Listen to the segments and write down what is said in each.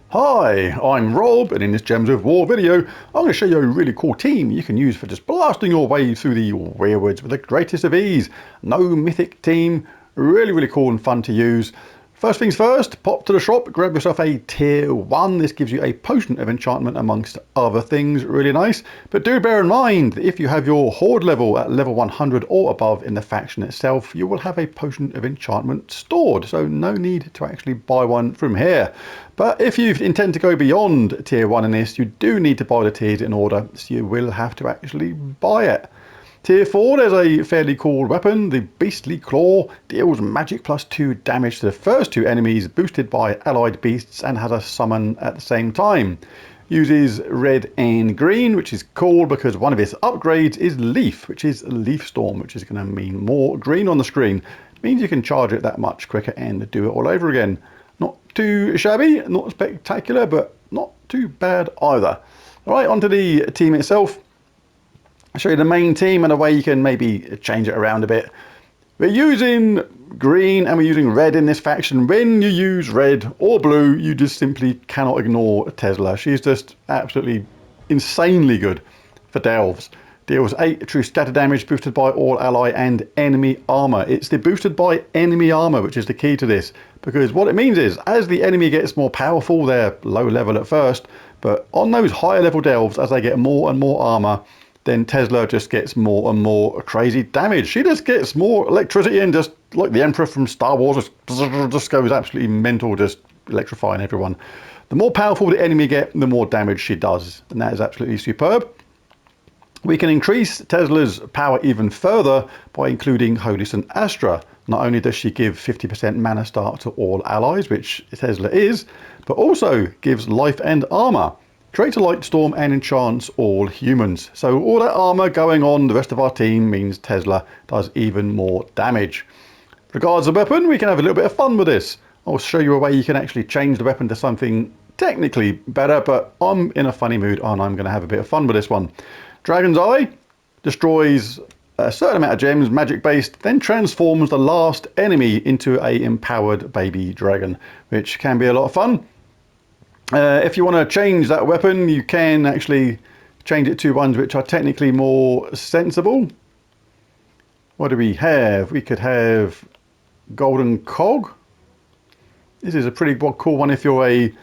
Hi, I'm Rob, and in this Gems of War video, I'm going to show you a really cool team you can use for just blasting your way through the Werewoods with the greatest of ease. No mythic team, really cool and fun to use. First things first, pop to the shop, grab yourself a tier 1. This gives you a potion of enchantment amongst other things, really nice. But do bear in mind that if you have your horde level at level 100 or above in the faction itself, you will have a potion of enchantment stored, so no need to actually buy one from here. But if you intend to go beyond tier 1 in this, you do need to buy the tiers in order, so you will have to actually buy it. Tier 4, there's a fairly cool weapon. The Beastly Claw deals magic +2 damage to the first 2 enemies boosted by allied beasts and has a summon at the same time. Uses red and green, which is cool because one of its upgrades is Leaf, which is Leaf Storm, which is going to mean more green on the screen. It means you can charge it that much quicker and do it all over again. Not too shabby, not spectacular, but not too bad either. Alright, onto the team itself. I'll show you the main team and a way you can maybe change it around a bit. We're using green and we're using red in this faction. When you use red or blue, you just simply cannot ignore Tesla. She's just absolutely insanely good for delves. Deals 8 true scatter damage boosted by all ally and enemy armor. It's the boosted by enemy armor which is the key to this, because what it means is as the enemy gets more powerful, they're low level at first, but on those higher level delves, as they get more and more armor, then Tesla just gets more and more crazy damage. She just gets more electricity and just like the Emperor from Star Wars just goes absolutely mental, just electrifying everyone. The more powerful the enemy get, the more damage she does, and that is absolutely superb. We can increase Tesla's power even further by including Holy St. Astra. Not only does she give 50% mana start to all allies, which Tesla is, but also gives life and armor. Creates a light storm and enchants all humans. So all that armor going on the rest of our team means Tesla does even more damage. Regards the weapon, we can have a little bit of fun with this. I'll show you a way you can actually change the weapon to something technically better, but I'm in a funny mood and I'm going to have a bit of fun with this one. Dragon's Eye destroys a certain amount of gems, magic based, then transforms the last enemy into a empowered baby dragon, which can be a lot of fun. If you want to change that weapon, you can actually change it to ones which are technically more sensible. What do we have? We could have Golden Cog. This is a pretty cool one if you're a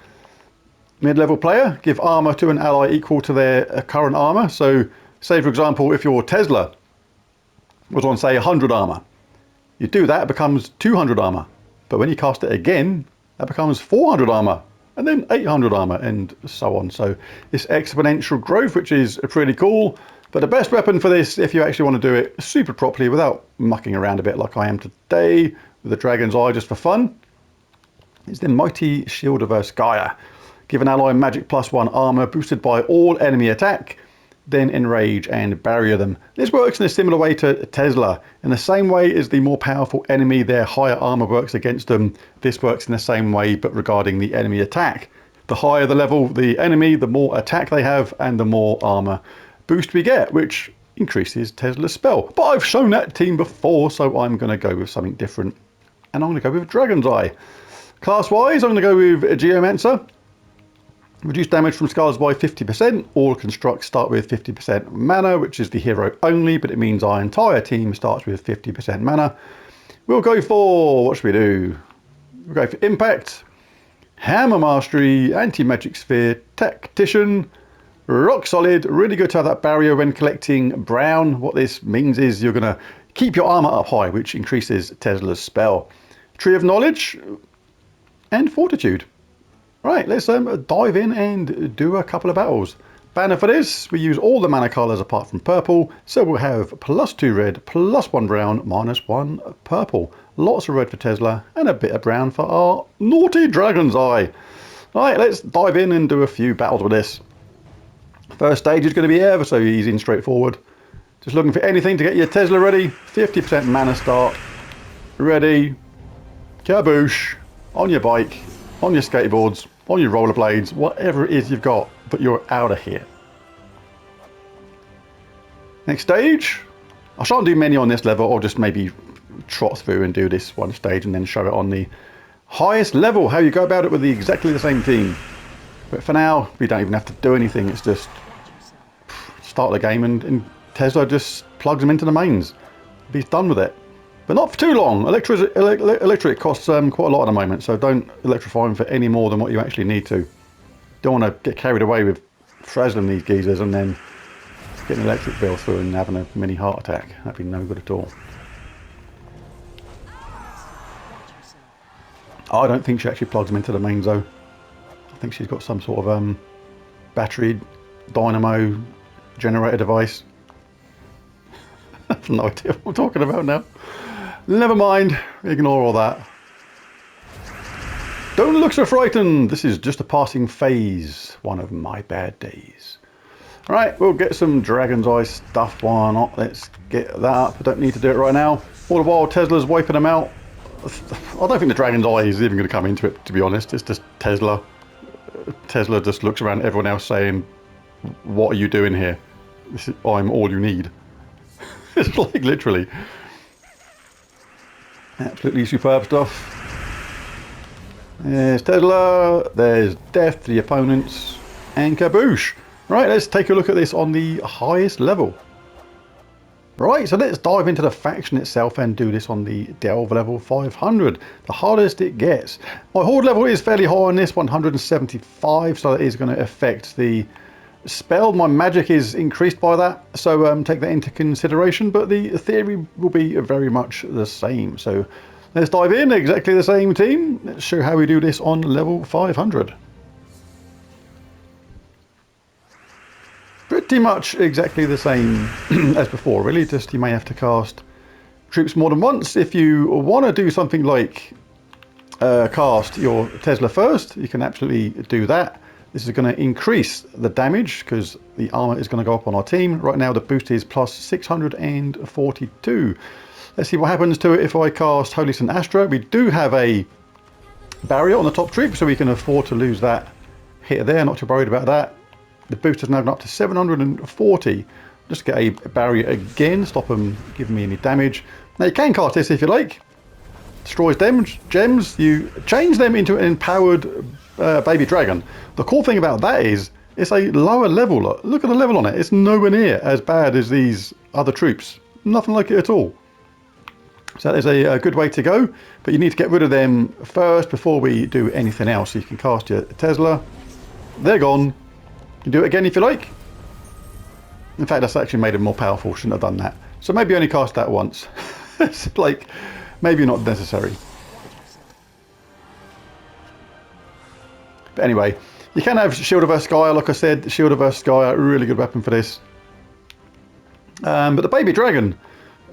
mid-level player. Give armor to an ally equal to their current armor. So say for example, if your Tesla was on say 100 armor, you do that, it becomes 200 armor. But when you cast it again, that becomes 400 armor. And then 800 armor and so on. So it's exponential growth, which is pretty cool. But the best weapon for this, if you actually want to do it super properly without mucking around a bit like I am today with the Dragon's Eye just for fun, is the Mighty Shield of Gaia. Give an ally magic +1 armor boosted by all enemy attack, then enrage and barrier them. This works in a similar way to Tesla. In the same way as the more powerful enemy, their higher armor works against them. This works in the same way, but regarding the enemy attack. The higher the level the enemy, the more attack they have and the more armor boost we get, which increases Tesla's spell. But I've shown that team before, so I'm going to go with something different. And I'm going to go with Dragon's Eye. Class-wise, I'm going to go with Geomancer. Reduce damage from scars by 50%. All constructs start with 50% mana, which is the hero only, but it means our entire team starts with 50% mana. We'll go for, what should we do? We'll go for Impact, Hammer Mastery, Anti-Magic Sphere, Tactician, Rock Solid. Really good to have that barrier when collecting brown. What this means is you're going to keep your armor up high, which increases Tesla's spell. Tree of Knowledge and Fortitude. Right, let's dive in and do a couple of battles. Banner for this, we use all the mana colours apart from purple, so we'll have +2 red, +1 brown, -1 purple. Lots of red for Tesla and a bit of brown for our naughty Dragon's Eye. Right, let's dive in and do a few battles with this. First stage is going to be ever so easy and straightforward. Just looking for anything to get your Tesla ready. 50% mana start. Ready. Kaboosh. On your bike. On your skateboards. On your rollerblades, whatever it is you've got, but you're out of here. Next stage, I shan't do many on this level, or just maybe trot through and do this one stage and then show it on the highest level, how you go about it with exactly the same team. But for now, we don't even have to do anything. It's just start the game and Tesla just plugs them into the mains. He's done with it. But not for too long. Electric costs quite a lot at the moment, so don't electrify them for any more than what you actually need to. Don't want to get carried away with frazzling these geezers and then getting an electric bill through and having a mini heart attack. That'd be no good at all. I don't think she actually plugs them into the mains though. I think she's got some sort of battery dynamo generator device. I have no idea what I'm talking about now. Never mind, ignore all that. Don't look so frightened. This is just a passing phase. One of my bad days. Alright, we'll get some Dragon's Eye stuff. Why not? Let's get that up. I don't need to do it right now. All the while Tesla's wiping them out. I don't think the Dragon's Eye is even going to come into it, to be honest. It's just Tesla. Tesla just looks around at everyone else saying, what are you doing here? I'm all you need. It's like literally. Absolutely superb stuff. There's Tesla, there's death to the opponents, and kaboosh. Right, let's take a look at this on the highest level. Right, so let's dive into the faction itself and do this on the Delve level 500, the hardest it gets. My horde level is fairly high on this, 175, so that is going to affect the spell. My magic is increased by that, so take that into consideration, but the theory will be very much the same. So let's dive in, exactly the same team. Let's show how we do this on level 500. Pretty much exactly the same as before, really, just you may have to cast troops more than once. If you want to do something like cast your Tesla first, you can absolutely do that. This is going to increase the damage because the armor is going to go up on our team. Right now the boost is plus 642. Let's see what happens to it if I cast Holy St. Astra. We do have a barrier on the top troop, so we can afford to lose that hit there. Not too worried about that. The boost has now gone up to 740. Just get a barrier again, stop them giving me any damage. Now you can cast this if you like. Destroys them, gems. You change them into an empowered baby dragon. The cool thing about that is it's a lower level. Look at the level on it. It's nowhere near as bad as these other troops. Nothing like it at all. So that is a good way to go. But you need to get rid of them first before we do anything else. So you can cast your Tesla. They're gone. You can do it again if you like. In fact, that's actually made it more powerful. Shouldn't have done that. So maybe only cast that once. It's like, maybe not necessary. But anyway, you can have Shield of Erskine. Like I said, Shield of Erskine, a really good weapon for this. But the Baby Dragon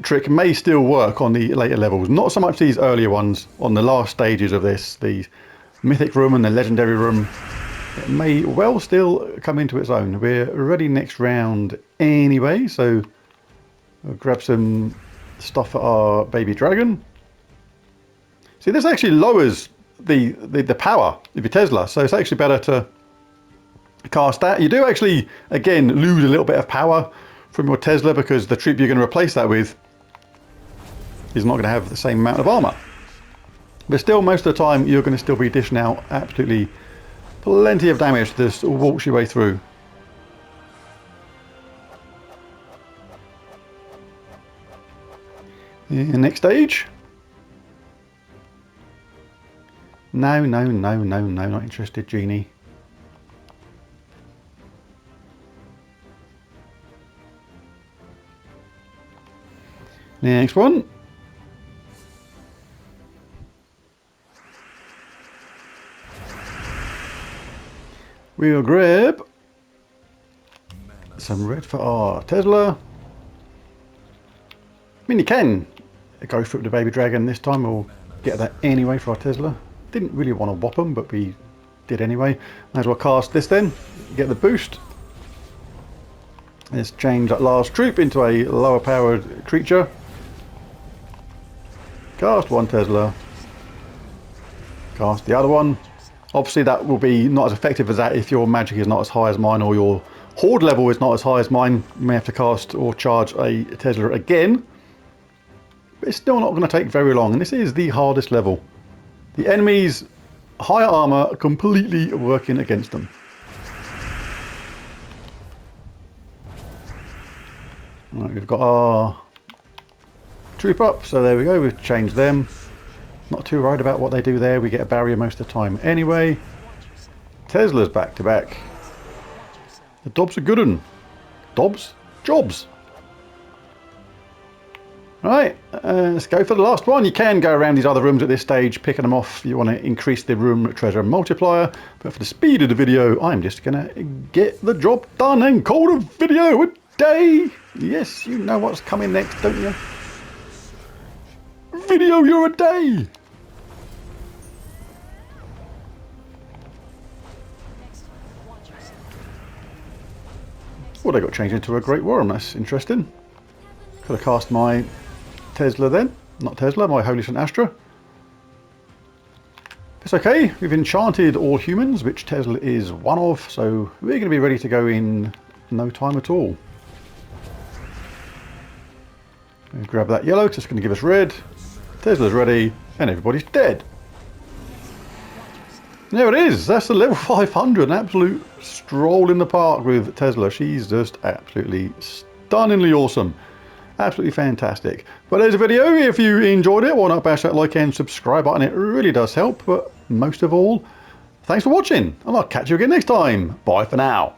trick may still work on the later levels. Not so much these earlier ones. On the last stages of this, the Mythic Room and the Legendary Room, it may well still come into its own. We're ready next round anyway, so we'll grab some stuff for our Baby Dragon. See, this actually lowers the power of your Tesla, so it's actually better to cast that. You do actually, again, lose a little bit of power from your Tesla because the troop you're going to replace that with is not going to have the same amount of armor. But still, most of the time, you're going to still be dishing out absolutely plenty of damage to just waltz your way through. Next stage. No, no, no, no, no, not interested, Genie. Next one. We'll grab some red for our Tesla. I mean, you can go for the Baby Dragon this time. We'll get that anyway for our Tesla. Didn't really want to whop them, but we did anyway. Might as well cast this then. Get the boost. Let's change that last troop into a lower powered creature. Cast one Tesla. Cast the other one. Obviously that will be not as effective as that if your magic is not as high as mine or your horde level is not as high as mine. You may have to cast or charge a Tesla again. but it's still not going to take very long, and this is the hardest level. The enemies' higher armor completely working against them. Right, we've got our troop up, so there we go, we've changed them. Not too worried about what they do there, we get a barrier most of the time anyway. Tesla's back to back. The Dobbs are good un. Dobbs? Jobs. Right, let's go for the last one. You can go around these other rooms at this stage, picking them off if you want to increase the room treasure multiplier. But for the speed of the video, I'm just going to get the job done and call the video a day. Yes, you know what's coming next, don't you? Video you're a day. Well, they got changed into a Great Worm. That's interesting. Could have cast my Tesla then. Not Tesla, my Holy St. Astra. It's okay. We've enchanted all humans, which Tesla is one of. So we're going to be ready to go in no time at all. Grab that yellow, because it's going to give us red. Tesla's ready, and everybody's dead. There it is. That's the level 500. An absolute stroll in the park with Tesla. She's just absolutely stunningly awesome. Absolutely fantastic. But there's a video. If you enjoyed it, why not bash that like and subscribe button. It really does help. But most of all, thanks for watching. And I'll catch you again next time. Bye for now.